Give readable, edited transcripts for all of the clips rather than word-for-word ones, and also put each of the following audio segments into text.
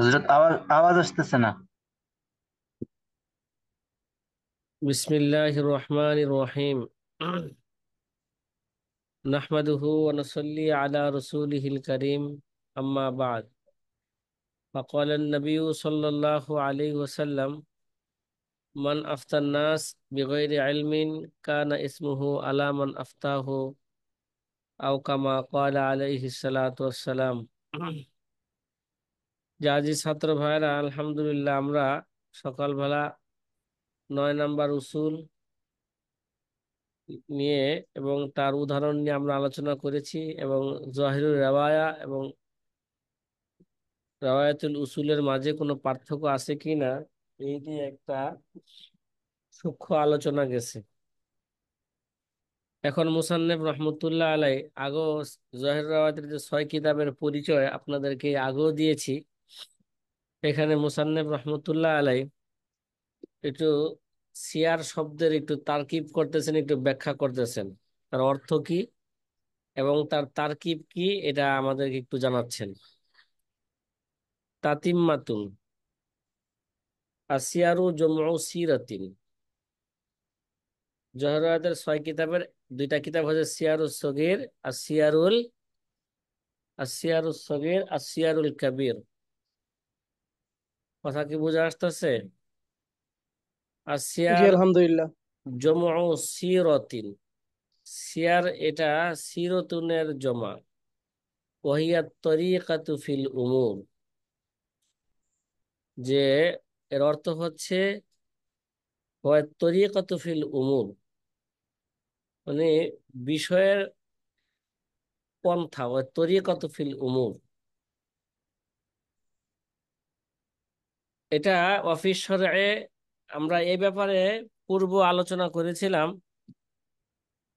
হযরত আওয়াজ আওয়াজ আসতেছে না। বিসমিল্লাহির রহমানির রহিম। নাহমাদুহু ওয়া নুসাল্লি আলা রাসূলিহিল কারীম, আম্মা বা'দ। ফাকালা an-নাবিয়্যু সাল্লাল্লাহু আলাইহি ওয়াসাল্লাম, মান আফতান নাস বিগাইরি ইলমিন কানা ইসমুহু আলা মান আফতাহু আও কামা ক্বালা আলাইহিস সালাতু ওয়াস-সালাম। জাজি ছাত্র ভাইরা, আলহামদুলিল্লাহ আমরা সকালবেলা 9 নম্বর উসুল নিয়ে এবং তার উদাহরণ নিয়ে আমরা আলোচনা করেছি, এবং জহিরুল রেওয়ায়া এবং রাওয়ায়াতুল উসুলের মাঝে কোনো পার্থক্য আছে কিনা এই নিয়ে একটা সূক্ষ্ম আলোচনা গেছে। এখন মুসান্নেফ রহমতুল্লাহ আলাই আগেও জহির রাওয়ায়াতের যে 6 কিতাবের পরিচয় আপনাদেরকে আগেও দিয়েছি। এখানে মুসান্নেফ রহমতুল্লাহ আলাই একটু সিয়ার শব্দের একটু তারকিব করতেছেন, একটু ব্যাখ্যা করতেছেন, তার অর্থ কি এবং তার তারকিব কি এটা আমাদেরকে একটু জানাচ্ছেন। তাতিম্মাতুন আসিয়ারু জমউ সিরাতিন। জহরাতের 6 কিতাবের 2টা কিতাব হচ্ছে সিয়ারুস সগীর আর সিয়ারুস সগীর আর সিয়ারুল কাবীর। কথা কি বোঝা আসতেছে? আর জি সিয়ার আলহামদুলিল্লাহ। জমউ সিরতিন। সিয়ার এটা সিরতুনের জমা। ওয়াহিয়া তরিকাতু ফিল উমুর, যে এর অর্থ হচ্ছে ওয়া তরিকাতু ফিল উমুর, মানে বিষয়ের পন্থা। ওয়া তরিকাতু ফিল উমুর, এটা অফিস শরয়ে। আমরা এই ব্যাপারে পূর্ব আলোচনা করেছিলাম।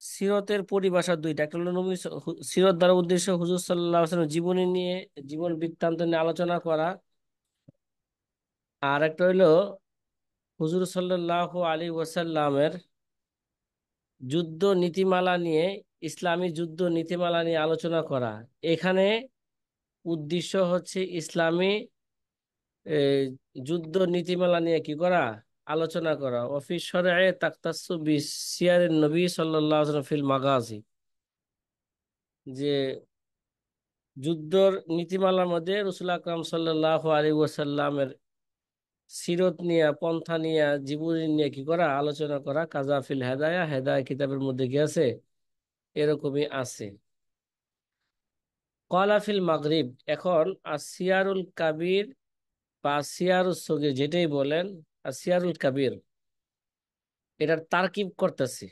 সিরতের পরিভাষা দুইটা, একটা হলো নবী সিরত দ্বারা উদ্দেশ্য হুজুর সাল্লাল্লাহু আলাইহি ওয়াসাল্লাম জীবনী নিয়ে, জীবন বৃত্তান্ত নিয়ে আলোচনা করা। আর একটা হইলো হুজুর সাল্লাল্লাহু আলাইহি ওয়াসাল্লামের যুদ্ধ নীতিমালা নিয়ে, ইসলামী যুদ্ধ নীতিমালা নিয়ে আলোচনা করা। এখানে উদ্দেশ্য হচ্ছে ইসলামী এই যুদ্ধ নীতিমালা নিয়ে কি করা, আলোচনা করা। অফিস শরয়ে তাখতাসু বিসিয়ারিন নবী সাল্লাল্লাহু আলাইহি ওয়াসাল্লাম ফিল মাগাজি, যে যুদ্ধর নীতিমালার মধ্যে রসুল আকরাম সাল্লাল্লাহু আলাইহি ওয়াসাল্লামের সিরত নিয়ে, পন্থা নিয়ে, জীবনী নিয়ে কি করা, আলোচনা করা। কাজা ফিল হেদায়া, হেদায়া কিতাবের মধ্যে কি আছে, এরকমই আছে। কলা ফিল মাগরিব। এখন আসিয়ারুল কাবির বা আসিয়ারুল সগীর যেটাই বলেন, আসিয়ারুল কাবির এটার তারকিব করতেছি।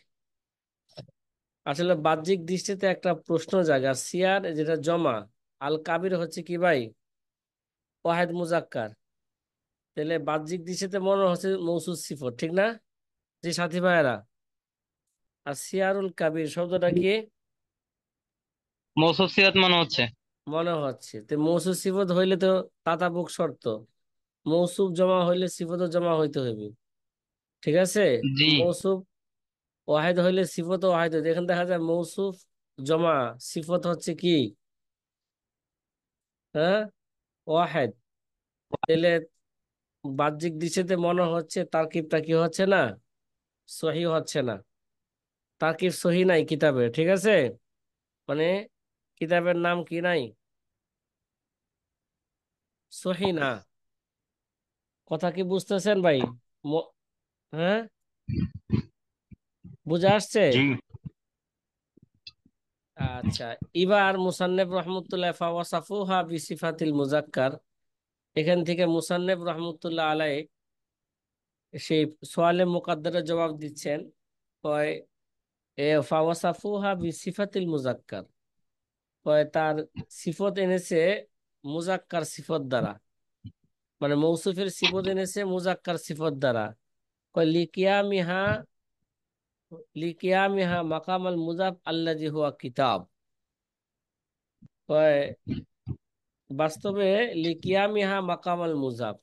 আসলে বাহ্যিক দৃষ্টিতে একটা প্রশ্ন জায়গা, সিয়ার যেটা জমা, আল কাবির হচ্ছে কি ভাই, ওয়াহেদ মুজাক্কার। তাহলে বাহ্যিক দৃষ্টিতে মনে হচ্ছে মৌসুফ সিফত, ঠিক না? যে সাথী ভাইয়েরা, আর সিয়ারুল কাবির শব্দটা কি মৌসুফ সিরাত মনে হচ্ছে। মনে হচ্ছে? তো মৌসুফ সিফত হইলে তো তাতাবুক শর্ত, মৌসুফ জমা হইলে সিফতও জমা হইতে হবে, ঠিক আছে? জি। মৌসুফ ওয়াহেদ হইলে সিফত ওয়াহেদ হইতে, এখানে দেখা যায় মৌসুফ জমা, সিফত হচ্ছে কি, হ্যাঁ, ওয়াহেদ। তাহলে বাহ্যিক দৃষ্টিতে মনে হচ্ছে তারকিবটা কি হচ্ছে না, সহি হচ্ছে না। তারকিব সহি নাই কিতাবে, ঠিক আছে? মানে কিতাবের নাম কি নাই, সহি না। কথা কি বুঝতেছেন ভাই? ম- হ্যাঁ, বুঝে আসছে? জি। আচ্ছা, এবার মুসান্নেফ রহমতুল্লাহ ফাওয়াসাফুহা বিসিফাতিল মুজাক্কার, এখান থেকে মুসান্নেফ রহমতুল্লাহ আলাই সেই সোয়ালে মুকাদ্দারের জবাব দিচ্ছেন। কয় ফাওয়াসাফুহা বিসিফাতিল মুজাক্কার, কয় তার সিফত এনেছে মুজাক্কার সিফত দ্বারা, মানে মৌসুফের সিফত এনেছে মুজাক্কার সিফত দ্বারা। কয় লিকিয়ামিহা মাকাম আল মুজাফ আল্লাযী হুয়া কিতাব। কয় বাস্তবে লিকিয়ামিহা মাকাম আল মুজাফ,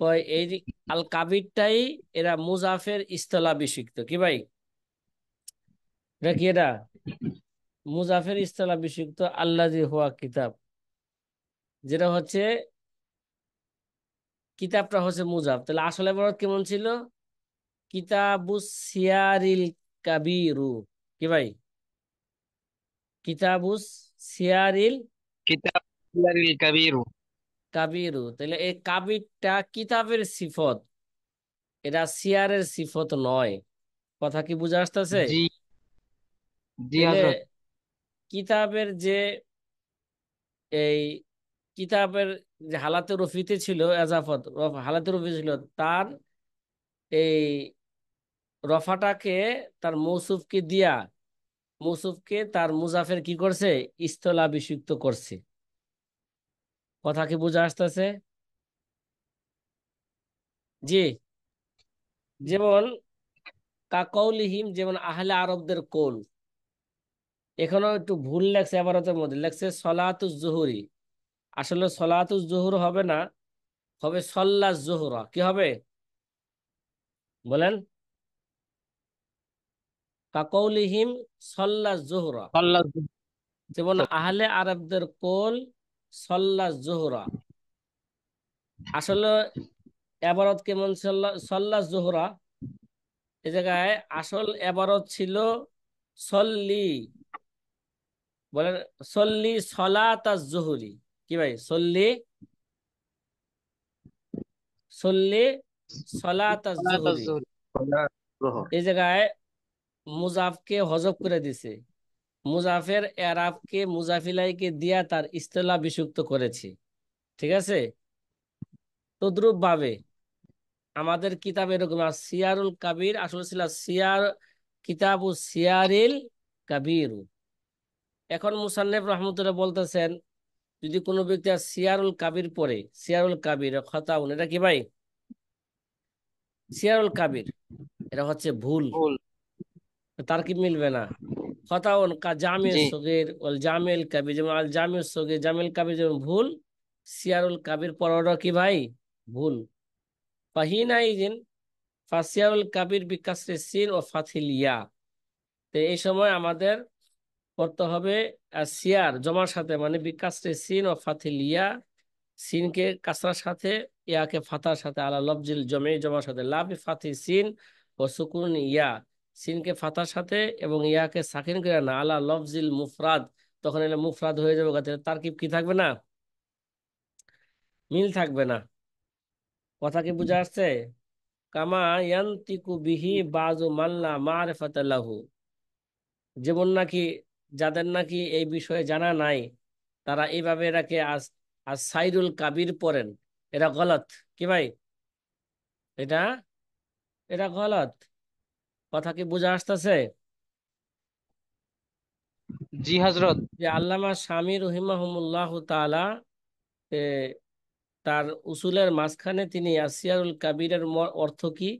কয় এই যে আল কাবিরটাই এরা মুজাফের ইস্তলা বিষিক্ত, কি ভাই, এটা কি, এটা মুজাফের ইস্তলা বিষিক্ত আল্লাযী হুয়া কিতাব, যেটা হচ্ছে কিতাবটা হচ্ছে মুজাফ, তাহলে আসল ইবারত কেমন ছিল? কিতাবুস সিয়ারিল কাবিরু। কি ভাই? কিতাবুস সিয়ারিল কিতাব সিয়ারিল কাবিরু। কাবিরু, তাহলে এই কাবিরটা কিতাবের সিফত, এটা সিয়ারের সিফত নয়। কথা কি বুঝা আসতেছে? জি, জি তাহলে হজরত। কিতাবের যে এই কিতাবের যে হালাতে রফিতে ছিল এজাফত, হালাতে রফি ছিল, তার এই রফাটাকে তার মৌসুফকে দিয়া মৌসুফকে তার মুজাফের কি করছে? স্থলাভিষিক্ত করছে। কথা কি বুঝা আসতেছে? জি। যেমন কাকৌলিহিম, যেমন আহলে আরবদের কৌল। এখানেও একটু ভুল লেখছে, এবারতের মধ্যে লেখছে সলাতুজ জুহুরি। আসলে সলাতুজ জুহুর হবে না, হবে সল্লা জোহরা। কি হবে বলেন? কাকৌলিহিম সল্লা জোহরা। আল্লাহ। যেমন আহলে আরবদের কোল সল্লা জোহরা। আসলে এবারত কেমন? সল্লা সল্লা জোহরা। এ জায়গায় আসল এবারত ছিল সল্লি, বলেন সল্লি সলাতা জোহরি। কি ভাই? সল্লি সল্লি সলাতা সালাতুজ জোহরি। জুহরি। এই জায়গায় মুজাফকে হজব করে দিছে, মুজাফের এরাবকে মুজাফিলাইকে দিয়া তার ইস্তেলা বিষুক্ত করেছে। ঠিক আছে? তদ্রুপ ভাবে আমাদের কিতাব এরকম সিয়ারুল কাবির আসলে ছিল সিয়ার, কিতাবু সিয়ারিল কাবির। এখন মুসান্নেফ রহমতুল্লাহ বলতেছেন, যদি কোনো ব্যক্তি আর সিয়ারুল কাবির পড়ে, সিয়ারুল কাবির খতাউন, এটা কি ভাই? সিয়ারুল কাবির এটা হচ্ছে ভুল, ভুল। তার কি মিলবে না? খতাউন কা জামিল জি। সগীর ওয়াল জামিল কাবির, যেমন আল জামিল সগীর জামিল কাবির যেমন ভুল, সিয়ারুল কাবির পড়াটা কি ভাই? ভুল। ফাহিনা ইদিন ফাসিয়ারুল কাবির বিকাসরে সিন ও ফাথিল ইয়া। তো এই সময় আমাদের করতে হবে সিয়ার জমার সাথে, মানে বিকাসরে সিন ও ফাথিল ইয়া, সিনকে কাসরার সাথে, ইয়াকে ফাতার সাথে, আলা লফজিল জমে জমার সাথে, লাভি ফাথি সিন ও সুকুন ইয়া, সিনকে ফাতার সাথে এবং ইয়াকে সাকিন করে না, আলা লফজিল মুফরাদ, তখন এলে মুফরাদ হয়ে যাবে। তারকিব কি থাকবে না? মিল থাকবে না। কথা কি বুঝা আসছে? কামা ইয়ান্তিকু বিহি বাযু মাল্লা মারিফাতা লাহু। যেমন নাকি যাদের নাকি এই বিষয়ে জানা নাই, তারা এইভাবে এটাকে আজ আজ সাইরুল কাবির পড়েন। এটা গলত। কি ভাই? এটা এটা গলত। কথা কি বুঝা আসতেছে? জি হজরত। যে আল্লামা শামী রহিমাহুমুল্লাহ তাআলা এ, তার উসুলের মাঝখানে তিনি আসিয়ারুল কাবিরের অর্থ কি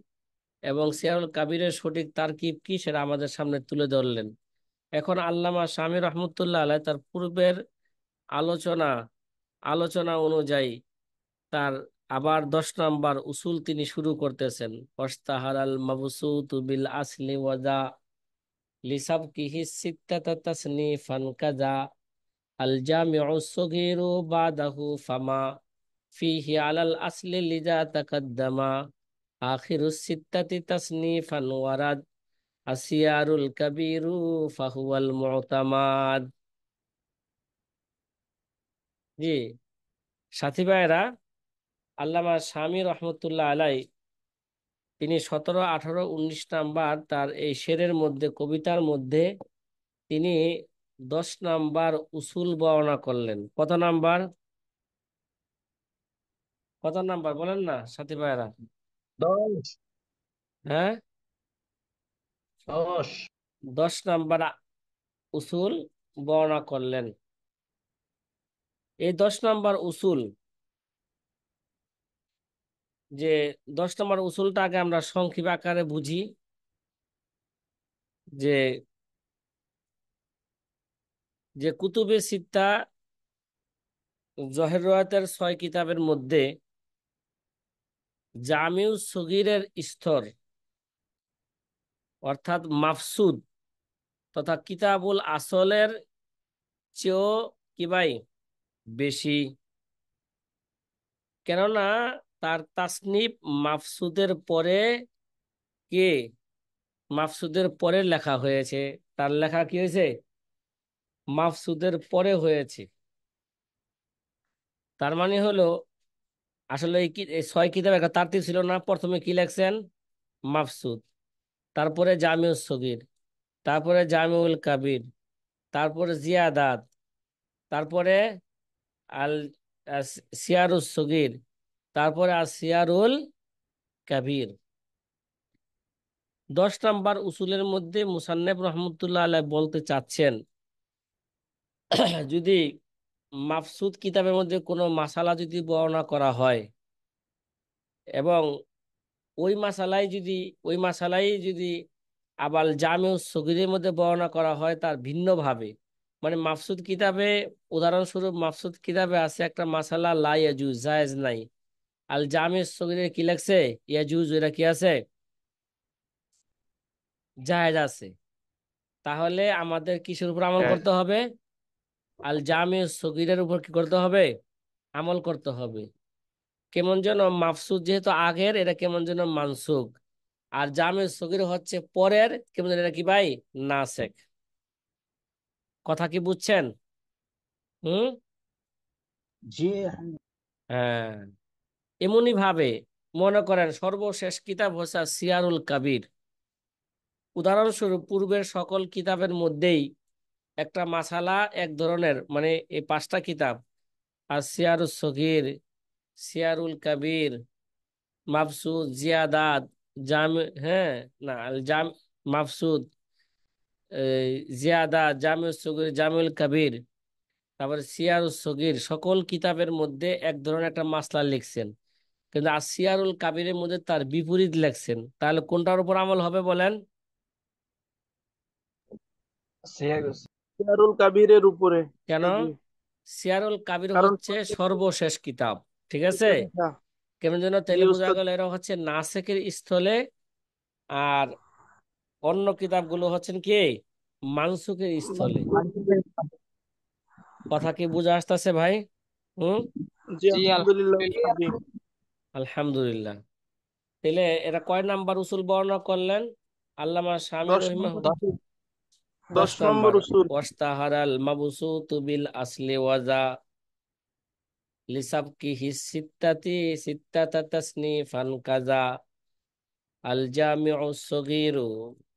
এবং সিয়ারুল কাবিরের সঠিক তারকিব কি সেটা আমাদের সামনে তুলে ধরলেন। এখন আল্লামা শামী রহমতুল্লাহ আলাইহ তার পূর্বের আলোচনা আলোচনা অনুযায়ী তার আবার 10 নম্বর উসুল তিনি শুরু করতেছেন। ওয়াস্তাহার আল মাবসুতু বিল আসলি ওয়াজা লিসাবকিহি সিত্তাতা তাসনিফান কাজা আল জামিউ সগীরু বাদাহু ফামা ফিহি আলাল আসলি লিজা তাকাদ্দামা আখিরুস সিত্তাতি তাসনিফান ওয়ারাদ আসিয়ারুল কাবিরু ফাহুয়াল মুতামাদ। জি সাথী ভাইয়েরা, আল্লামা শামী রহমতুল্লাহ আলাই তিনি 17, 18, 19 নাম্বার তার এই শেরের মধ্যে, কবিতার মধ্যে তিনি 10 নাম্বার উসুল বর্ণনা করলেন। কত নাম্বার? কত নাম্বার বলেন না সাথী ভাইয়েরা? 10। হ্যাঁ, 10। 10 নাম্বার উসুল বর্ণনা করলেন। এই 10 নাম্বার উসুল, যে 10 নম্বর উসুলটা আগে আমরা সংক্ষিপ্ত আকারে বুঝি। যে যে কুতুবে সিত্তা, জহের রয়াতের 6 কিতাবের মধ্যে জামিউ সগীরের স্তর, অর্থাৎ মাফসুদ তথা কিতাবুল আসলের চেয়েও কি ভাই বেশি। কেননা তার তাসনিফ মাফসুদের পরে কে মাফসুদের পরে লেখা হয়েছে। তার লেখা কি হয়েছে? মাফসুদের পরে হয়েছে। তার মানে হলো আসলে এই 6 কিতাব একটা তারতিব ছিল না। প্রথমে কি লেখছেন? মাফসুদ, তারপরে জামিউস সগীর, তারপরে জামিউল কাবির, তারপরে জিয়াদাত, তারপরে আল সিয়ারুস সগীর, তারপরে আর সিয়ারুল কাবির। 10 নম্বর উসুলের মধ্যে মুসান্নেফ রহমতুল্লাহ আলাইহ বলতে চাচ্ছেন, যদি মাফসুদ কিতাবের মধ্যে কোনো মাসালা যদি বর্ণনা করা হয় এবং ওই মাসালাই যদি আবার জামিউস সগীরের মধ্যে বর্ণনা করা হয় তার ভিন্নভাবে, মানে মাফসুদ কিতাবে, উদাহরণস্বরূপ মাফসুদ কিতাবে আছে একটা মাসালা লা ইয়াজুজ, জায়েজ নাই। আল জামিউস সগীরে কি লাগছে? ইয়াজুজ, এটা কি আছে? জায়েজ আছে। তাহলে আমাদের কিসের উপর আমল করতে হবে? আল জামিউস সগীরের উপর কি করতে হবে? আমল করতে হবে। কেমন যেন মাফসুদ যেহেতু আগের, এটা কেমন যেন মানসুখ। আর জামিউস সগীর হচ্ছে পরের, কেমন যেন এটা কি ভাই? নাসেখ। কথা কি বুঝছেন? হুম। জি। হ্যাঁ, এমনি ভাবে মনে করেন সর্বশেষ কিতাব হচ্ছে সিয়ারুল কাবির। উদাহরণস্বরূপ পূর্বের সকল কিতাবের মধ্যেই একটা মাসালা এক ধরনের, মানে এই 5টা কিতাব, আর সিয়ারুল সগীর, সিয়ারুল কাবির, মাফসুদ, জিয়াদাত, জাম, হ্যাঁ, না জাম, মাফসুদ, এই, জিয়াদাত, জামিউস সগীর, জামিউল কাবির, তারপরে সিয়ারুল সগীর, সকল কিতাবের মধ্যে এক ধরনের একটা মাসলা লিখছেন। কিন্তু আর সিয়ারুল কাবিরের মধ্যে তার বিপরীত লেখছেন। তাহলে কোনটার উপর আমল হবে বলেন? সিয়ারুল কাবিরের উপরে। কেন? জি। সিয়ারুল কাবির কারণ হচ্ছে সর্বশেষ কিতাব, ঠিক আছে? হ্যাঁ, কেমন যেন জি তেলে বোঝা উস্তাদ। গেল এরা হচ্ছে নাসেকের স্থলে, আর অন্য কিতাবগুলো হচ্ছেন কি মানসুকের স্থলে। কথা কি বুঝা আসতেছে ভাই? হুম। জি জি আলহামদুলিল্লাহ আলহামদুলিল্লাহ। উস্তাদ জি। আলহামদুলিল্লাহ। তাহলে এটা কয় নাম্বার উসুল বর্ণনা করলেন আল্লামা শামী 10 রহিমাহ? নম্বর দশ উসুল। 10 10 নম্বর নাম্বার। উসুল। ওয়াস্তাহারাল মাবসুতু বিল আসলি ওয়াজা লিসাবকিহি সিত্তাতা তাসনিফান কাজা আল জামিউ সগীরু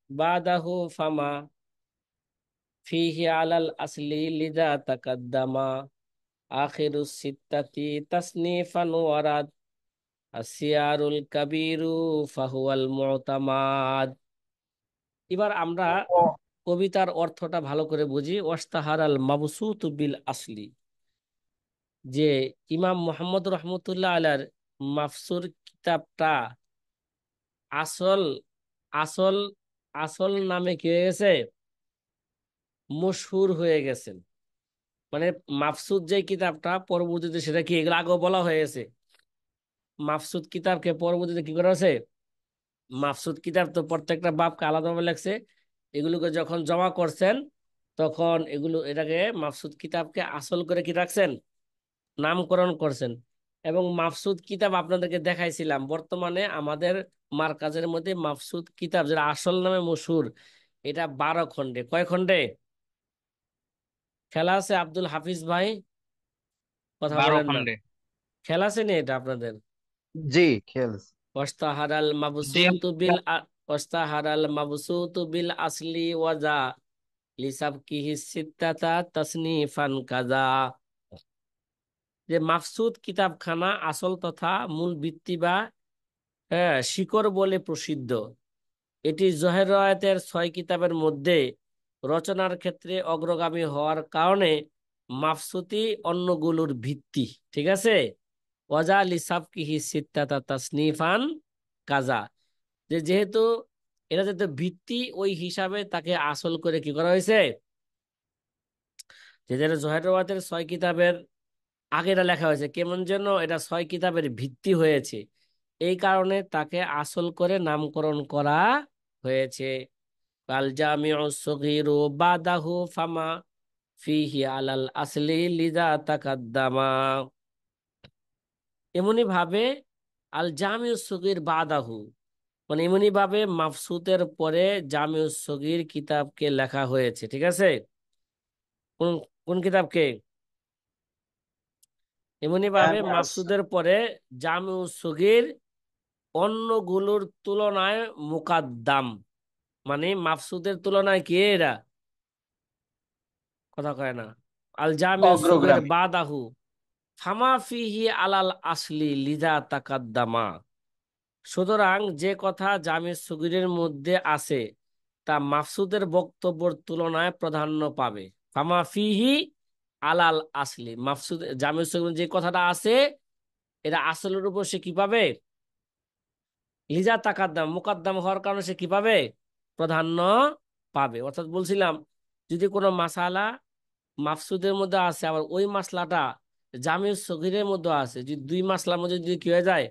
বাদাহু ফামা ফিহি আলাল আসলি লিদা তাকাদ্দামা আখিরুস সিত্তাতি তাসনিফান ওয়ারাদ আসিয়ারুল কাবিরু ফাহুয়াল মুতামাদ। এবার আমরা কবিতার অর্থটা ভালো করে বুঝি। ওয়াস্তাহারাল মাবসুতু বিল আসলি, যে ইমাম মোহাম্মদ রহমতুল্লাহ আলার মাফসুর কিতাবটা আসল আসল আসল নামে কি হয়ে গেছে? মশহুর হয়ে গেছেন। মানে মাফসুদ যে কিতাবটা, পরবর্তীতে সেটা কি, এগুলো আগেও বলা হয়ে গেছে। মাফসুদ কিতাবকে পরবর্তীতে কি করা হয়েছে? মাফসুদ কিতাব তো প্রত্যেকটা বাবকে আলাদাভাবে লেখছে। এগুলোকে যখন জমা করছেন তখন এটাকে মাফসুদ কিতাবকে আসল করে কি রাখছেন? নামকরণ করছেন। এবং মাফসুদ কিতাব আপনাদেরকে দেখাইছিলাম, বর্তমানে আমাদের মারকাজের মধ্যে মাফসুদ কিতাব যেটা আসল নামে মশহুর, এটা 12 খণ্ডে। কয় খণ্ডে খেলা আছে? আব্দুল হাফিজ ভাই কথা 12 বলেন না। খণ্ডে। খেলা আছে নি এটা আপনাদের? জি খেলস। ওয়াস্তাহারাল জি মাবসুতু বিল ওয়াস্তাহারাল মাবসুতু বিল আসলি ওয়াজা লিসাবকিহি সিত্তাতা তাসনিফান কাজা। যে মাকসুদ কিতাবখানা আসল তথা মূল ভিত্তি বা শিকড় বলে প্রসিদ্ধ। এটি জহের রায়াতের 6 কিতাবের মধ্যে রচনার ক্ষেত্রে অগ্রগামী হওয়ার কারণে মাফসুতি অন্যগুলোর ভিত্তি, ঠিক আছে? ওয়াজা লিসাবকিহি সিত্তাতা তাসনিফান কাজা, যেহেতু এটা যেহেতু ভিত্তি, ওই হিসাবে তাকে আসল করে কি করা হয়েছে? যেটা জহের রায়াতের 6 কিতাবের আগে এটা লেখা হয়েছে, কেমন যেন এটা 6 কিতাবের ভিত্তি হয়েছে, এই কারণে তাকে আসল করে নামকরণ করা হয়েছে। কাল জামিউ সগীরু বাদাহু ফামা ফিহি আলাল আসলি লিজা তাকাদ্দামা। এমনি ভাবে আল জামিউস সগীর বাদাহু, মানে এমনি ভাবে মাফসুদের পরে জামিউস সগীর কিতাবকে লেখা হয়েছে। ঠিক আছে, কোন কোন কিতাবকে? এমনি ভাবে মাফসুদের পরে জামিউস সগীর অন্যগুলোর তুলনায় মুকাদ্দাম, মানে মাফসুদের তুলনায় কি এরা, কথা কয় না, আল জামিউস সগীর অগ্রগামী। বাদাহু ফামা ফিহি আলাল আসলি লিজা তাকাদ্দামা। সুতরাং যে কথা জামিউস সগীরের মধ্যে আছে তা মাফসুদের বক্তব্যের তুলনায় প্রাধান্য পাবে। ফামা ফিহি আলাল আসলি, মাফসুদ জামিউস সগীরের যে কথাটা আছে এটা আসলের উপর সে কি পাবে, লিজা তাকাদ্দাম, মুকাদ্দাম হওয়ার কারণে সে কি পাবে, প্রাধান্য পাবে। অর্থাৎ বলছিলাম, যদি কোনো মাসালা মাফসুদের মধ্যে আছে আবার ওই মাসলাটা জামিউস সগীরের মধ্যে আছে, যদি দুই মাসলার মধ্যে যদি কি হয়ে যায়,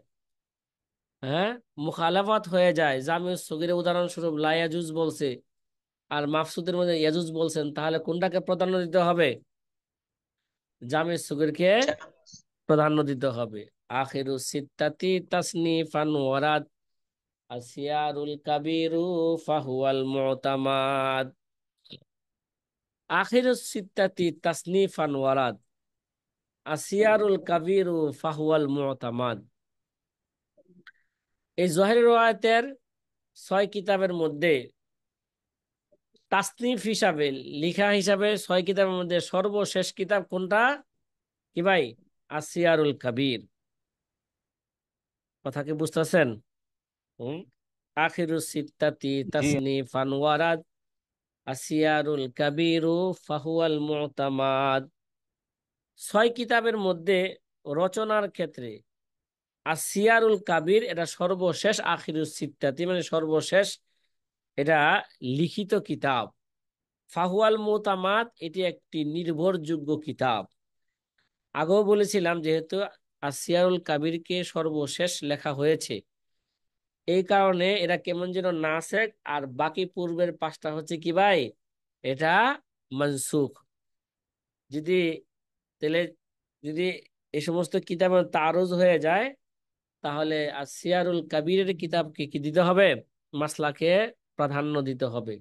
হ্যাঁ, মুখালাফাত হয়ে যায়, জামিউস সগীরের উদাহরণস্বরূপ লা ইয়াজুজ বলছে আর মাফসুদের মধ্যে ইয়াজুজ বলছেন, তাহলে কোনটাকে প্রাধান্য দিতে হবে, জামিউস সগীরকে প্রাধান্য দিতে হবে। আখিরু সিত্তাতি তাসনিফান ওয়ারাদ আসিয়ারুল কাবিরু ফাহুয়াল মুতামাদ। আখিরু সিত্তাতি তাসনিফান ওয়ারাদ আসিয়ারুল কাবিরু ফাহুয়াল মুতামাদ। এই জহের রওয়ায়াতের 6 কিতাবের মধ্যে তাসনিফ হিসাবে, লিখা হিসাবে 6 কিতাবের মধ্যে সর্বশেষ কিতাব কোনটা কি ভাই? আসিয়ারুল কাবির। কথা কি বুঝতেছেন? হুম। আখিরু সিত্তাতি জি। তাসনিফান ওয়ারাদ আসিয়ারুল কাবিরু ফাহুয়াল মুতামাদ। 6 কিতাবের মধ্যে রচনার ক্ষেত্রে আসিয়ারুল কাবির এটা সর্বশেষ, আখিরুস সিত্তাতি মানে সর্বশেষ, এটা লিখিত কিতাব। ফাহুয়াল মুতামাদ এটি একটি নির্ভরযোগ্য কিতাব। আগেও বলেছিলাম যেহেতু আসিয়ারুল কাবিরকে সর্বশেষ লেখা হয়েছে, এই কারণে এরা কেমন যেন নাসেখ, আর বাকি পূর্বের 5টা হচ্ছে কি ভাই, এটা মনসুখ। যদি তাহলে যদি এই সমস্ত কিতাবের তারুজ হয়ে যায়, তাহলে আসিয়ারুল কাবিরের কিতাবকে কি দিতে হবে, মাসলাকে প্রাধান্য দিতে হবে।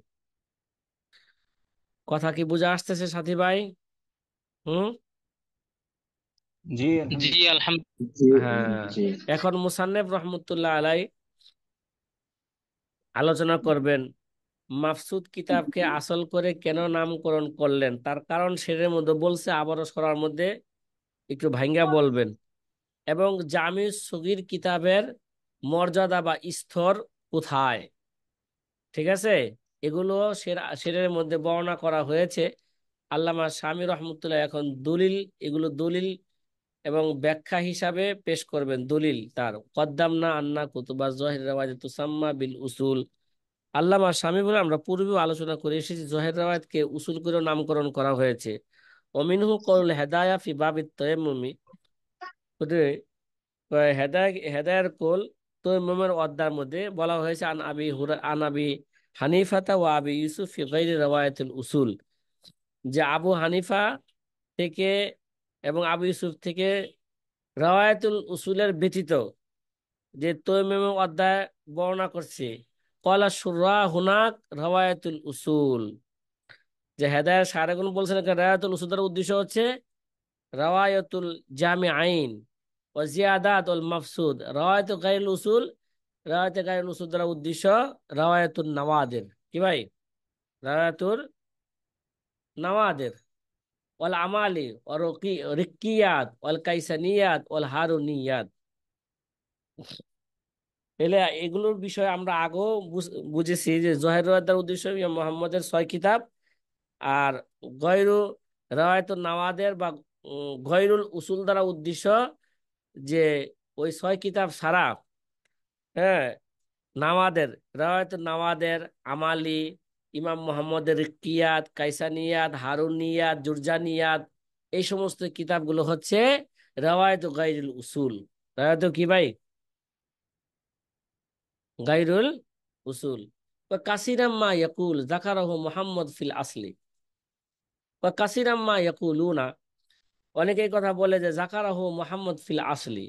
কথা কি বুঝে আসতেছে সাথী ভাই? হুম। জি জি আলহামদুলিল্লাহ। আলহামদুলিল্লাহ। হ্যাঁ, জি এখন মুসান্নেফ রহমতুল্লাহ আলাই আলোচনা করবেন মাফসুদ কিতাবকে আসল করে কেন নামকরণ করলেন, তার কারণ সেটার মধ্যে বলছে, আবারও সরার মধ্যে একটু ভাঙ্গা বলবেন, এবং জামি সগীর কিতাবের মর্যাদা বা স্তর কোথায়। ঠিক আছে, এগুলো সেরের মধ্যে বর্ণনা করা হয়েছে। আল্লামা শামী রহমতুল্লাহ এখন দলিল, এগুলো দলিল এবং ব্যাখ্যা হিসাবে পেশ করবেন। দলিল তার কদ্দামনা আন্না কুতুবা জহির রাওয়ায়াত তুসাম্মা বিল উসুল। আল্লামা শামী বলে আমরা পূর্বেও আলোচনা করে এসেছি, জহির রাওয়ায়াতকে উসুল করে নামকরণ করা হয়েছে। অমিনহু কৌল হেদায়া ফি বাবিত তায়াম্মুমি, হেদায়ের কোল তায়াম্মুমের অধ্যায়ের মধ্যে বলা হয়েছে আন আবি হানিফাতা ওয়া আবি ইউসুফ ফি গায়রি রাওয়ায়াতুল উসুল, যে আবু হানিফা থেকে এবং আবু ইউসুফ থেকে রাওয়ায়াতুল উসুলের ব্যতীত যে তায়াম্মুম অধ্যায় বর্ণনা করছে, কলা শুররা হুনাক রাওয়ায়াতুল উসুল, যে হেদায়েত সারেগুন বলছেন রাওয়ায়াতুল উসুল দ্বারা উদ্দেশ্য হচ্ছে রাওয়ায়াতুল জামি আইন ও জিয়াদাত ওয়াল মাফসুদ। রাওয়ায়াত গায়রুল উসুল, রাওয়ায়াত গায়রুল উসুল দ্বারা উদ্দেশ্য রাওয়ায়াতুল নওয়াদির, কি ভাই, রাওয়ায়াতুল নওয়াদির ওয়াল আমালি ওয়া রিক্কিয়াত ওয়াল কাইসানিয়াত ওয়াল হারুনিয়াত। এলে এগুলোর বিষয়ে আমরা আগেও বুঝেছি যে জহের রাওয়ায়াতের উদ্দেশ্য ইমাম মুহাম্মদের 6 কিতাব, আর গয়রু রাওয়ায়াতুন নাওয়াদের বা গয়রুল উসুল দ্বারা উদ্দেশ্য যে ওই 6 কিতাব সারা, হ্যাঁ, নাওয়াদের, রাওয়ায়াতুন নাওয়াদের, আমালি, ইমাম মুহাম্মদের রিক্কিয়াত, কাইসানিয়াত, হারুনিয়াত, জুরজানিয়াত, এই সমস্ত কিতাবগুলো হচ্ছে রাওয়ায়াত গায়রুল উসুল। রাওয়ায়াত কি ভাই, গায়রুল উসুল। কাসিরাম মা ইয়াকুল যাকারাহু মুহাম্মদ ফিল আসলি, কাসিরাম মা ইয়াকুলুনা, অনেকেই কথা বলে যে জাকারাহু মুহাম্মদ ফিল আসলি,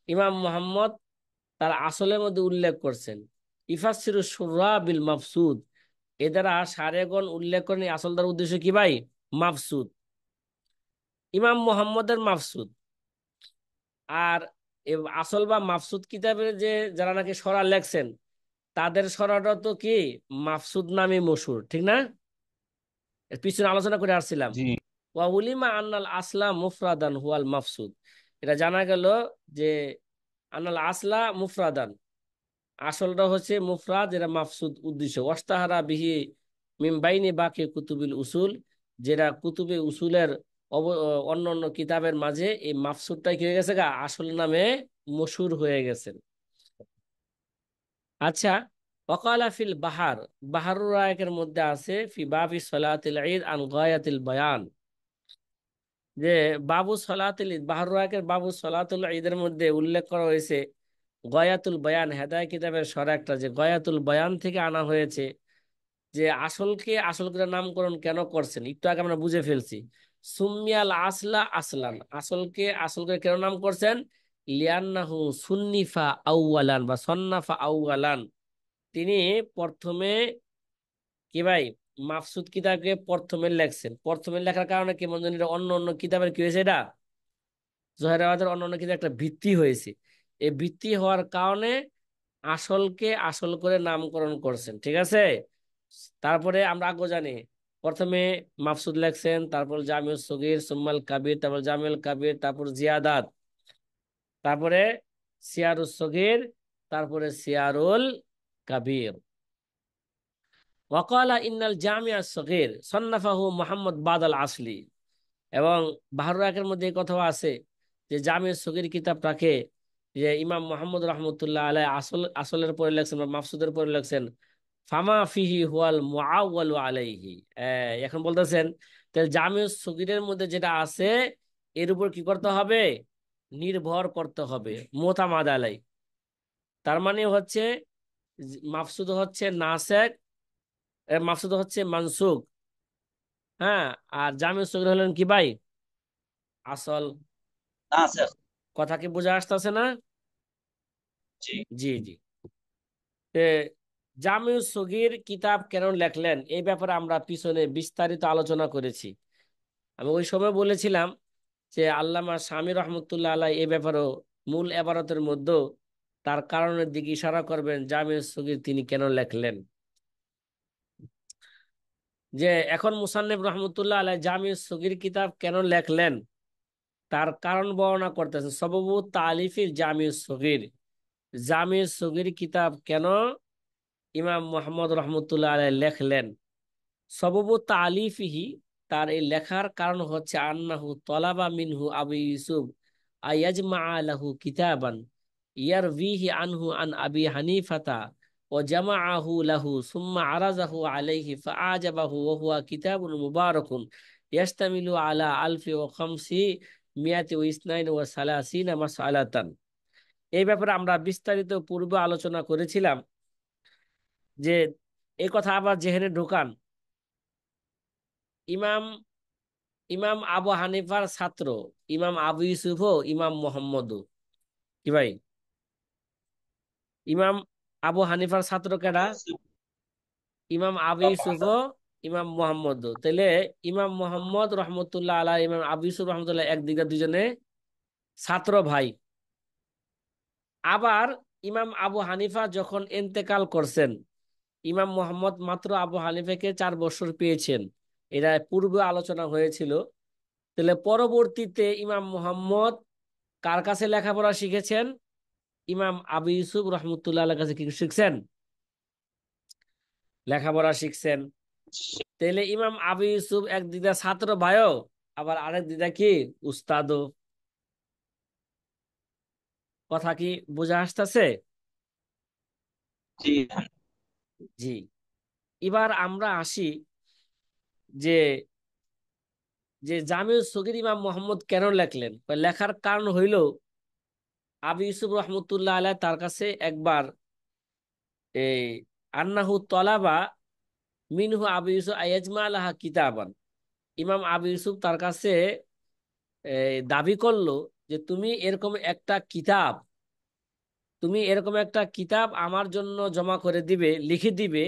ইমাম মুহাম্মদ তার আসলের মধ্যে উল্লেখ করছেন। ইফাসসিরু শুররা বিল মাফসুদ, এ দ্বারা সারেগণ উল্লেখ করেন এই আসল দ্বারা উদ্দেশ্য কি ভাই? মাফসুদ, ইমাম মুহাম্মদের মাফসুদ। আর এ আসল বা মাফসুদ কিতাবের যে যারা নাকি সরা লেখছেন তাদের সরাটা তো কি মাফসুদ নামে মশহুর, ঠিক না? এর পিছনে আলোচনা করে আসছিলাম। জি। ওয়া উলিমা আন্নাল আসলা মুফরাদান হুয়াল মাফসুদ, এটা জানা গেল যে আন্নাল আসলা মুফরাদান, আসলটা হচ্ছে মুফরাদ, যেটা মাফসুদ উদ্দেশ্য। ওয়াস্তাহারা বিহি মিন বাইনি বাকি কুতুবিল উসুল, যেটা কুতুবে উসুলের অন্য অন্য কিতাবের মাঝে এই মাফসুদটা কি হয়ে গেছে গা আসল নামে মশহুর হয়ে গেছে। আচ্ছা, ওয়াকালা ফিল বাহার, বাহারুর রায়কের মধ্যে আছে ফি বাবি সলাতিল ঈদ আন গায়াতিল বায়ান, যে বাবু সলাতুল ঈদ, বাহারুর রায়কের বাবু সলাতুল ঈদের মধ্যে উল্লেখ করা হয়েছে গয়াতুল বয়ান, হেদায় কিতাবের সরা একটা, যে গয়াতুল বয়ান থেকে আনা হয়েছে। যে আসলকে আসল করে নামকরণ কেন করছেন একটু আগে আমরা বুঝে ফেলছি। সুমিয়াল আসলা আসলান, আসলকে আসল করে কেন নাম করছেন? লিয়ান্নাহু সুন্নিফা আউয়ালান বা সন্নাফা আউয়ালান, তিনি প্রথমে কি ভাই মাফসুদ কিতাবকে প্রথমে লেখছেন। প্রথমে লেখার কারণে কি মনে হয় অন্য অন্য কিতাবের কি হয়েছে, এটা জহেরাবাদের অন্য অন্য কিতাব একটা ভিত্তি হয়েছে। এই ভিত্তি হওয়ার কারণে আসলকে আসল করে নামকরণ করছেন, ঠিক আছে? তারপরে আমরা আগে জানি প্রথমে মাফসুদ লেখছেন, তারপর জামিউস সগীর, সুম্মাল কাবির, তারপর জামিউল কাবির, তারপর জিয়াদাত, তারপরে সিয়ারুস সগীর, তারপরে সিয়ারুল কাবির। ওয়াকালা ইন্নাল জামিয়া সগীর সন্নাফাহু মুহাম্মদ বাদাল আসলি, এবং বাহারুর একের মধ্যে এই কথাও আছে যে জামিয়া সগীর কিতাবটাকে যে ইমাম মোহাম্মদ রহমতুল্লাহ আলাই আসলের পরে লেখছেন বা মাফসুদের পরে লেখছেন। ফামা ফিহি হুয়াল মুআওয়ালু আলাইহি, এখন বলতেছেন তাহলে জামিউস সগীরের মধ্যে যেটা আছে এর উপর কি করতে হবে? নির্ভর করতে হবে, মোতামাদ আলাই। তার মানে হচ্ছে মাফসুদ হচ্ছে নাসেখ, মাফসুদ হচ্ছে মানসুখ, হ্যাঁ। আর জামিউস সগীর হলেন কি ভাই? আসল। নাসিখ। কথা কি বোঝা আসতেছে না? জি। জি জি। তে জামিউস সগীর কিতাব কেন লেখলেন এই ব্যাপারে আমরা পিছনে বিস্তারিত আলোচনা করেছি। আমি ওই সময় বলেছিলাম যে আল্লামা শামী রহমতুল্লাহ আলাই এই ব্যাপারেও মূল এবারতের মধ্যে তার কারণের দিকে ইশারা করবেন জামিউস সগীর তিনি কেন লেখলেন। যে এখন মুসান্নিফ রহমতুল্লাহ আলাই জামিউস সগীর কিতাব কেন লেখলেন তার কারণ বর্ণনা করতেছেন। সববু তালিফির জামিউস সগীর, জামিউস সগীর কিতাব কেন ইমাম মোহাম্মদ রহমতুল্লাহ আলাই লেখলেন। সববু তালিফিহি, তার এই লেখার কারণ হচ্ছে আন্নাহু তলাবা মিনহু আবু ইউসুফ আয়াজমা লাহু কিতাবান ইয়ারভিহি আনহু আন আবি হানিফাতা ও জামাআহু লাহু সুম্মা আরাজাহু আলাইহি ফাআজাবাহু ওয়া হুয়া কিতাবুন মুবারাকুন ইয়াশতামিলু আলা আলফি ওয়া খামসি মিয়াতি ওয়া ইসনাইন ওয়া সালাসিনা মাসআলাতান। এই ব্যাপারে আমরা বিস্তারিত পূর্বে আলোচনা করেছিলাম যে এই কথা আবার জেহেনে ঢোকান। ইমাম ইমাম আবু হানিফার ছাত্র ইমাম আবু ইউসুফ ও ইমাম মোহাম্মদও কি ভাই? ইমাম আবু হানিফার ছাত্র কেডা? ইমাম আবু ইউসুফ ও ইমাম মোহাম্মদও। তাহলে ইমাম মোহাম্মদ রহমতুল্লাহ আলাহ ইমাম আবু ইউসুফ রহমতুল্লাহ একদিকে দুজনে ছাত্র ভাই। আবার ইমাম আবু হানিফা যখন ইন্তেকাল করছেন ইমাম মোহাম্মদ মাত্র আবু হানিফাকে 4 বছর পেয়েছেন, এটা পূর্বে আলোচনা হয়েছিল। তাহলে পরবর্তীতে ইমাম মোহাম্মদ কার কাছে লেখাপড়া শিখেছেন? ইমাম আবু ইউসুফ রহমতুল্লাহ কাছে কি শিখছেন? লেখাপড়া শিখছেন। তাহলে ইমাম আবু ইউসুফ এক দিদা ছাত্র ভাইও, আবার আরেক দিদা কি উস্তাদও। কথা কি বোঝা আসতেছে? জি। জি। এবার আমরা আসি যে যে জামিউস সগীর ইমাম মোহাম্মদ কেন লেখলেন। লেখার কারণ হইল আবু ইউসুফ রহমতুল্লাহ আলাহ তার কাছে একবার এই আন্নাহু তলাবা মিনহু আবু ইউসুফ আয়াজমা আলাহা কিতাবান, ইমাম আবু ইউসুফ তার কাছে দাবি করলো যে তুমি এরকম একটা কিতাব তুমি এরকম একটা কিতাব আমার জন্য জমা করে দিবে, লিখে দিবে,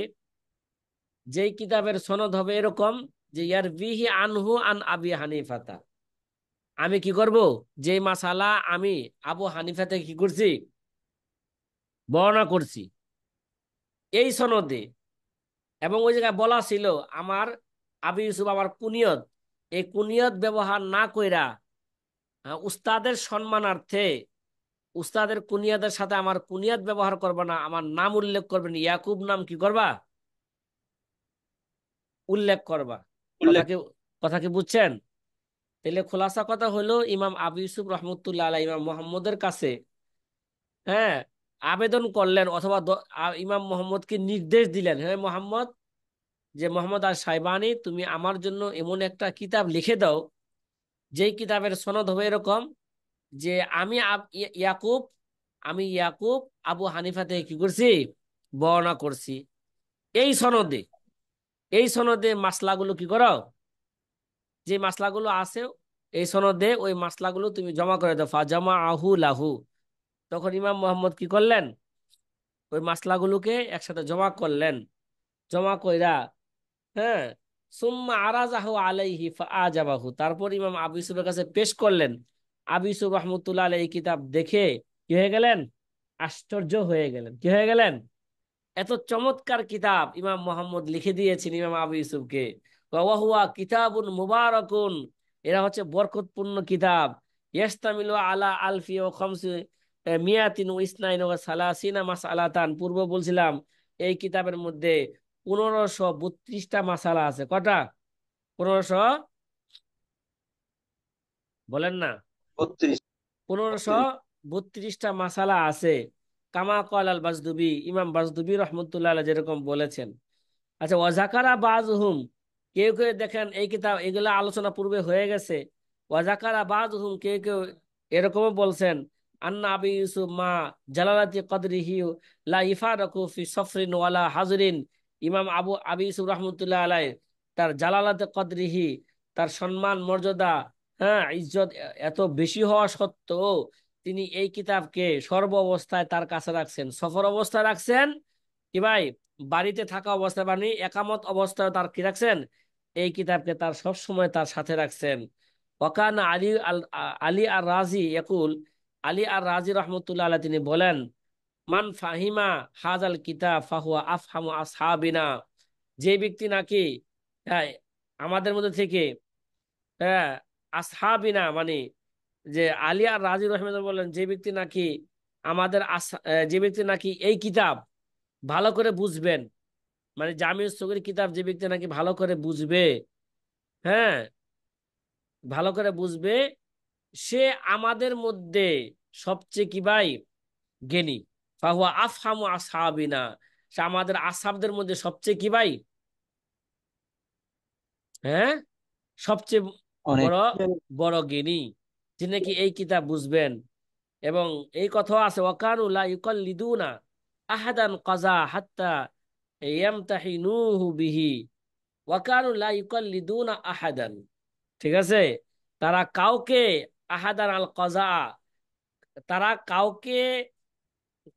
যেই কিতাবের সনদ হবে এরকম যে ইয়ার বিহি আনহু আন আবি হানিফাতা। আমি কি করব, যে মাসালা আমি আবু হানিফা থেকে কি করছি, বর্ণনা করছি এই সনদে। এবং ওই জায়গায় বলা ছিল আমার আবি ইউসুফ আমার কুনিয়ত, এই কুনিয়ত ব্যবহার না কইরা উস্তাদের সম্মানার্থে উস্তাদের কুনিয়াদের সাথে আমার কুনিয়াত ব্যবহার করবা না, আমার নাম উল্লেখ করবেন, ইয়াকুব নাম কি করবা, উল্লেখ করবা। কথা উল্লেখ। কি কথা কি বুঝছেন? তাহলে খোলাসা কথা হলো ইমাম আবু ইউসুফ রহমতুল্লাহ আলাইহি ইমাম মোহাম্মদের কাছে, হ্যাঁ, আবেদন করলেন, অথবা ইমাম মোহাম্মদকে নির্দেশ দিলেন, হ্যাঁ মোহাম্মদ, যে মোহাম্মদ আর সাইবানি, তুমি আমার জন্য এমন একটা কিতাব লিখে দাও যেই কিতাবের সনদ হবে এরকম যে ইয়াকুব, আমি ইয়াকুব আবু হানিফা থেকে কি করছি, বর্ণনা করছি। এই সনদে এই সনদে মাসলাগুলো কি করো, যে মাসলাগুলো আছে এই সনদে, ওই মাসলাগুলো তুমি জমা করে দাও। ফাজামা আহু লাহু। তখন ইমাম মোহাম্মদ কি করলেন, ওই মাসলাগুলোকে একসাথে জমা করলেন। জমা কইরা, হ্যাঁ, সুম্মা আরাজাহু আলাইহি ফাআজাবাহু, তারপর ইমাম আবু ইউসুফের কাছে পেশ করলেন। আবু ইউসুফ রহমতুল্লাহ আলাইহি এই কিতাব দেখে কি হয়ে গেলেন, আশ্চর্য হয়ে গেলেন। কি হয়ে গেলেন, এত চমৎকার কিতাব ইমাম মোহাম্মদ লিখে দিয়েছেন ইমাম আবু ইউসুফকে। ওয়াহুয়া কিতাবুন মুবারাকুন, এরা হচ্ছে বরকতপূর্ণ কিতাব। ইয়াস্তামিলু আলা আলফি ও খামসি মিয়াতিন ও ইসনাইন ও সালাসিনা মাসআলাতান। পূর্ব বলছিলাম এই কিতাবের মধ্যে 1532টা মাসালা আছে। কটা? 1500, বলেন না, 32। 1532টা মাসালা আছে। কামা কল আল বাজদুবি, ইমাম বাজদুবি রহমতুল্লাহ আলাইহি যেরকম বলেছেন। আচ্ছা, ওয়াজাকারা বাজহুম, কেউ কেউ দেখেন এই কিতাব, এগুলা আলোচনা পূর্বে হয়ে গেছে। ওয়াজাকারা বাজহুম, কেউ কেউ এরকমও বলছেন, আন্না আবি ইউসুফ মা জালালাতি কদরিহি লা ইফারাকু ফি সফরিন ওয়ালা হাজরিন। ইমাম আবি ইউসুফ রহমতুল্লাহ আলাইহি তার জালালাতে কদরিহি, তার সম্মান মর্যাদা, হ্যাঁ, ইজ্জত এত বেশি হওয়া সত্ত্বেও তিনি এই কিতাবকে সর্ব অবস্থায় তার কাছে রাখছেন। সফর অবস্থায় রাখছেন কি ভাই, বাড়িতে থাকা অবস্থায় মানে একামত অবস্থায় তার কি রাখছেন, এই কিতাবকে তার সব সময় তার সাথে রাখছেন। ওয়াকান আলী আর রাজি ইয়াকুল, আলী আর রাজি রহমতুল্লাহ আলাইহি তিনি বলেন, মান ফাহিমা হাজাল কিতাব ফাহুয়া আফহামু আসহাবিনা। যে ব্যক্তি নাকি, হ্যাঁ, আমাদের মধ্যে থেকে, হ্যাঁ, আসহাবিনা মানে, যে আলী আর রাজি রহমতুল্লাহ বলেন, যে ব্যক্তি নাকি যে ব্যক্তি নাকি এই কিতাব ভালো করে বুঝবেন, মানে জামিউস সগীর কিতাব যে ব্যক্তি নাকি ভালো করে বুঝবে, হ্যাঁ, ভালো করে বুঝবে, সে আমাদের মধ্যে সবচেয়ে কি ভাই, জ্ঞানী। ফাহুয়া আফহামু আসহাবিনা, সে আমাদের আসহাবদের মধ্যে সবচেয়ে কি ভাই, হ্যাঁ, সবচেয়ে অনেক। বড় বড় জ্ঞানী, যে নাকি এই কিতাব বুঝবেন। এবং এই কথাও আছে, ওয়াকানু লা ইউকাল্লিদুনা আহাদান কাজা হাত্তা ইয়ামতাহিনুহু বিহি। ওয়াকানু লা ইউকাল্লিদুনা আহাদান, ঠিক আছে, তারা কাউকে, আহাদান আল কাজা, তারা কাউকে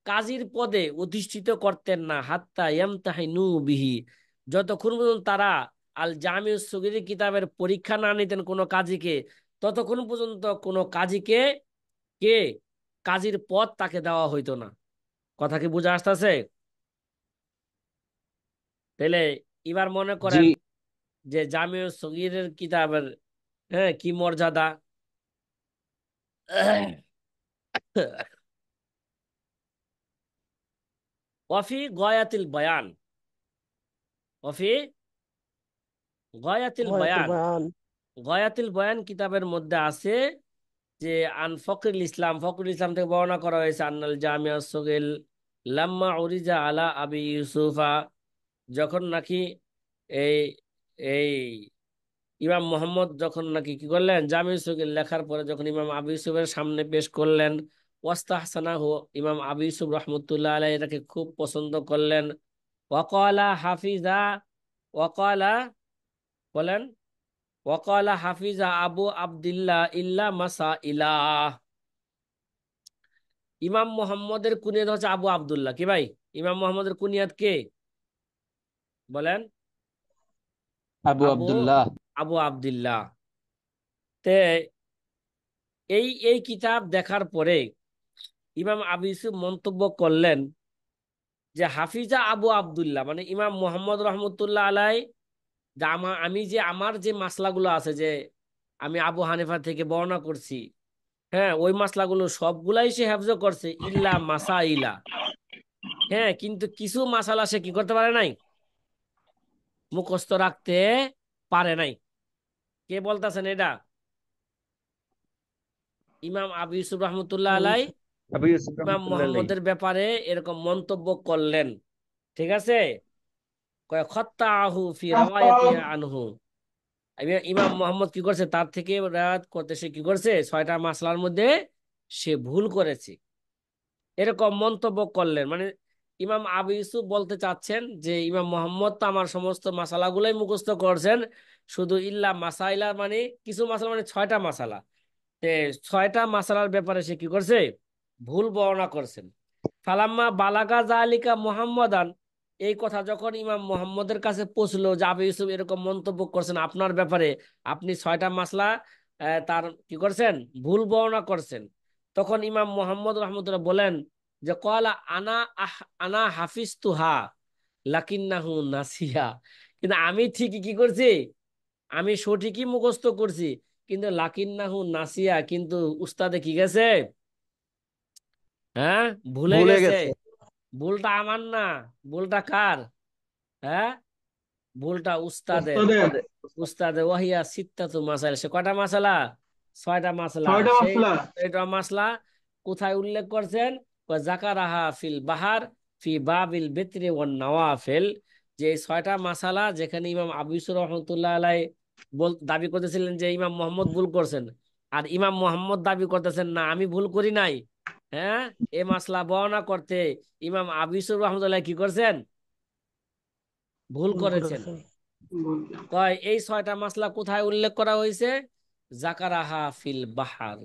কাজীর পদে অধিষ্ঠিত করতেন না, হাত্তা ইয়ামতাহিনু বিহি, যতক্ষণ পর্যন্ত তারা আল জামিউস সগীর কিতাবের পরীক্ষা না নিতেন কোনো কাজীকে, ততক্ষণ পর্যন্ত কোনো কাজীকে, কে, কাজীর পদ তাকে দেওয়া হইতো না। কথা কি বুঝা আসতেছে? তাহলে এবার মনে জি। করেন যে জামিউস সগীরের কিতাবের, হ্যাঁ, কি মর্যাদা। ওয়াফি গয়াতিল বয়ান, ওয়াফি গয়াতিল গয়াতুল বয়ান, বয়ান। গয়াতুল বয়ান কিতাবের মধ্যে আছে যে আন ফকরুল ইসলাম, ফকরুল ইসলাম থেকে বর্ণনা করা হয়েছে, আন্নাল জামিয়া সগীর লাম্মা উরিজা আলা আবি ইউসুফা, যখন নাকি এই এই ইমাম মোহাম্মদ যখন নাকি কি করলেন, জামি সগীর লেখার পরে যখন ইমাম আবু ইউসুফের সামনে পেশ করলেন, ওয়াস্তাহসানাহু, ইমাম আবু ইউসুফ রহমতুল্লাহ আলাইহি এটাকে খুব পছন্দ করলেন। ওয়াকালা হাফিজা, ওয়াকালা, বলেন, ওয়াকালা হাফিজা আবু আবদুল্লাহ ইল্লা মাসা ইলা। ইমাম মোহাম্মদের কুনিয়াত হচ্ছে আবু আব্দুল্লাহ। কি ভাই, ইমাম মোহাম্মদের কুনিয়াত কে বলেন? আবু আবু আব্দুল্লাহ। আবু আব্দুল্লাহ। তে এই এই কিতাব দেখার পরে ইমাম আবু ইউসুফ মন্তব্য করলেন যে হাফিজা আবু আব্দুল্লাহ মানে ইমাম মোহাম্মদ রহমতুল্লাহ আলাই, যে আমি যে আমার যে মাসলাগুলো আছে, যে আমি আবু হানিফা থেকে বর্ণনা করছি, হ্যাঁ, ওই মাসলাগুলো সবগুলাই সে হেফজ করছে ইল্লা মাসাইলা। হ্যাঁ, কিন্তু কিছু মাসালা সে কি করতে পারে নাই, মুখস্থ রাখতে পারে নাই। কে বলতেছেন এটা? ইমাম আবু ইউসুফ রহমতুল্লাহ আবু আলাই ইউসুফ আবু ইউসুফ ইমাম রহমতুল্লাহ আলাইহি। মোহাম্মদের ব্যাপারে এরকম মন্তব্য করলেন। ঠিক আছে, কয় খত্তাহু ফি রাওয়ায়াতিহি আনহু। ইমাম মোহাম্মদ কি করছে, তার থেকে রায়াত করতে সে কি করছে, 6টা মাসলার মধ্যে সে ভুল করেছে, এরকম মন্তব্য করলেন। মানে ইমাম আবু ইউসুফ বলতে চাচ্ছেন যে ইমাম মোহাম্মদ তো আমার সমস্ত মাসালাগুলাই মুখস্থ করছেন, শুধু ইল্লা মাসাইলা মানে কিছু মাসালা মানে 6টা মাসালা, তে 6টা মাসালার ব্যাপারে সে কি করছে, ভুল বর্ণনা করছেন। ফালাম্মা বালাগা জালিকা মুহাম্মাদান, এই কথা যখন ইমাম মুহাম্মদের কাছে পৌঁছলো যে আবু ইউসুফ এরকম মন্তব্য করছেন আপনার ব্যাপারে, আপনি 6টা মাসলা তার কি করছেন, ভুল বর্ণনা করছেন, তখন ইমাম মুহাম্মদ রহমতুল্লাহ বলেন যে কলা আনা আনা হাফিজ তুহা লাকিন্নাহু নাসিয়া, কিন্তু আমি ঠিকই কি করছি, আমি সঠিকই মুখস্থ করছি, কিন্তু লাকিন্নাহু নাসিয়া, কিন্তু উস্তাদে কি গেছে, হ্যাঁ, ভুলে ভুলে গেছে। গেছে। ভুলটা আমার না, ভুলটা কার? হ্যাঁ, ভুলটা উস্তাদের। ওস্তাদের। উস্তাদের ওয়াহিয়া সিত্তাতু মাসাইল, সে কয়টা মাসালা, 6টা মাসলা। 6টা সেই মাসলা। 6টা মাসলা কোথায় উল্লেখ করছেন? জাকারাহা ফিল বাহার ফি বাবিল বিত্রি ওয়ান নওয়াফিল, যে এই 6টা মাসালা যেখানে ইমাম আবু ইউসুফ রহমতুল্লাহ আলাই দাবি করতেছিলেন যে ইমাম মোহাম্মদ ভুল করছেন, আর ইমাম মোহাম্মদ দাবি করতেছেন না আমি ভুল করি নাই। হ্যাঁ, এ মাসলা বর্ণনা করতে ইমাম আবু ইউসুফ রহমতুল্লাহ কি করছেন, ভুল ভুল করেছেন। করেছেন। ভুল। কয় এই 6টা মাসলা কোথায় উল্লেখ করা হয়েছে? জাকারাহা ফিল বাহার,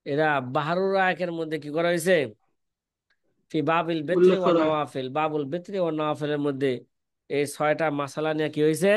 এরা বাহারুর আয়াতের মধ্যে কি করা হয়েছে, ফি বাবিল বিত্রি উল্লেখ ওয়া করা হয়। নওয়াফিল, বাবুল বিত্রি ওয়া নওয়াফিলের মধ্যে এই 6টা মাসালা নিয়ে কি হয়েছে,